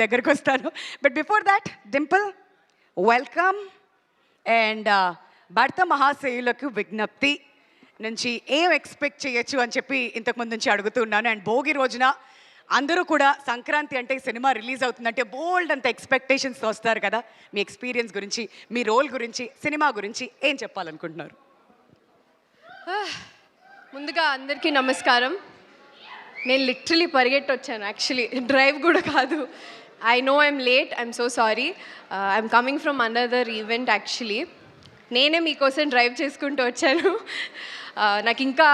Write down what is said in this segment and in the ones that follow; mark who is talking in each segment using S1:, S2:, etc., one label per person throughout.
S1: దగ్గరికి వస్తాను. But before that Dimple welcome and భర్త మహాశయులకు విజ్ఞప్తి నుంచి ఏం ఎక్స్పెక్ట్ చేయొచ్చు అని చెప్పి ఇంతకుముందు నుంచి అడుగుతున్నాను. అండ్ భోగి రోజున అందరూ కూడా సంక్రాంతి అంటే సినిమా రిలీజ్ అవుతుందంటే బోల్డ్ అంత ఎక్స్పెక్టేషన్స్తో వస్తారు కదా. మీ ఎక్స్పీరియన్స్ గురించి, మీ రోల్ గురించి, సినిమా గురించి ఏం చెప్పాలనుకుంటున్నారు?
S2: ముందుగా అందరికీ నమస్కారం. నేను లిటరలీ పరిగెట్టి వచ్చాను, యాక్చువల్లీ డ్రైవ్ కూడా కాదు. I know I'm late, I'm so sorry. I'm coming from another event actually. నేనే మీకోసం డ్రైవ్ చేసుకుంటూ వచ్చాను. నాకు ఇంకా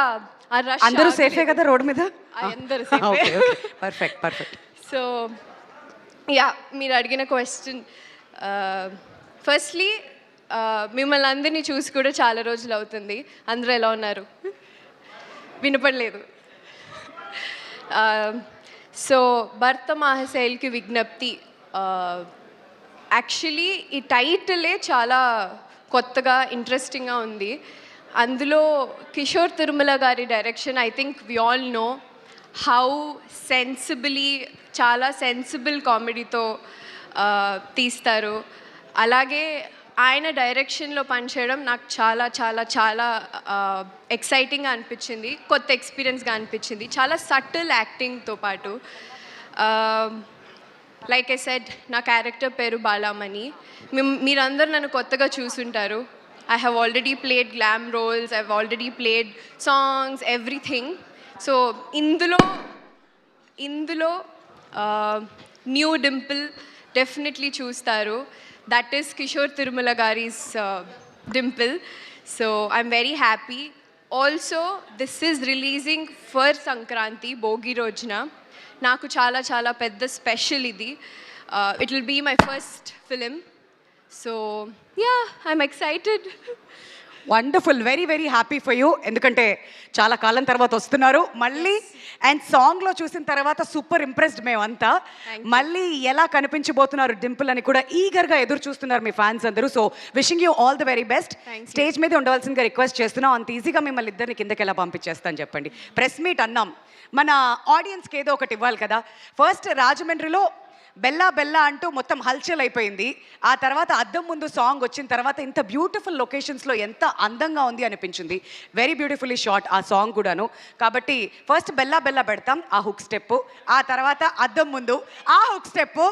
S1: అందరూ సేఫే కదా రోడ్ మీద?
S2: అందరూ సేఫే.
S1: Perfect perfect.
S2: సో యా, మీరు అడిగిన క్వశ్చన్, ఫస్ట్లీ మిమ్మల్ని అందరినీ చూసి కూడా చాలా రోజులు అవుతుంది. అందరూ ఎలా ఉన్నారు? వినపడలేదు. సో భర్త మహాశైల్కి విజ్ఞప్తి, యాక్చువల్లీ ఈ టైటిలే చాలా కొత్తగా ఇంట్రెస్టింగ్గా ఉంది. అందులో కిషోర్ తిరుమల గారి direction, I think we all know how sensibly, చాలా సెన్సిబుల్ కామెడీతో తీస్తారు. అలాగే ఆయన డైరెక్షన్లో పనిచేయడం నాకు చాలా చాలా చాలా ఎక్సైటింగ్గా అనిపించింది, కొత్త ఎక్స్పీరియన్స్గా అనిపించింది. చాలా సటిల్ యాక్టింగ్తో పాటు, లైక్ ఐ సెడ్, నా క్యారెక్టర్ పేరు బాలామణి. మీరందరూ నన్ను కొత్తగా చూసుంటారు. I have already played glam roles, I've already played songs, everything. So ఇందులో న్యూ డింపుల్ డెఫినెట్లీ చూస్తారు. దట్ ఈస్ కిషోర్ తిరుమల గారిస్ dimple. So I'm very happy. Also this is releasing for Sankranti, Bhogi రోజున. నాకు చాలా చాలా పెద్ద స్పెషల్ ఇది. It will be my first film. So yeah, I'm excited.
S1: Wonderful, very very happy for you. ఎందుకంటే చాలా కాలం తర్వాత వస్తున్నారు మళ్ళీ. అండ్ సాంగ్లో చూసిన తర్వాత సూపర్ ఇంప్రెస్డ్ మేమంతా. మళ్ళీ ఎలా కనిపించబోతున్నారు డింపుల్ అని కూడా ఈగర్గా ఎదురు చూస్తున్నారు మీ ఫ్యాన్స్ అందరూ. So wishing you all the very best. Stage మీద ఉండవలసిందిగా రిక్వెస్ట్ చేస్తున్నాం. అంత ఈజీగా మిమ్మల్ని ఇద్దరిని కిందకి ఎలా పంపించేస్తాను చెప్పండి. ప్రెస్ మీట్ అన్నాం, మన ఆడియన్స్కి ఏదో ఒకటి ఇవ్వాలి కదా. ఫస్ట్ రాజమండ్రిలో బెల్లా బెల్లా అంటూ మొత్తం హల్చల్ అయిపోయింది. ఆ తర్వాత అద్దం ముందు సాంగ్ వచ్చిన తర్వాత ఇంత బ్యూటిఫుల్ లొకేషన్స్లో ఎంత అందంగా ఉంది అనిపించింది. వెరీ బ్యూటిఫుల్లీ షాట్ ఆ సాంగ్ కూడాను. కాబట్టి ఫస్ట్ బెల్లా బెల్లా పెడతాం, ఆ హుక్ స్టెప్. ఆ తర్వాత అద్దం ముందు ఆ హుక్ స్టెప్.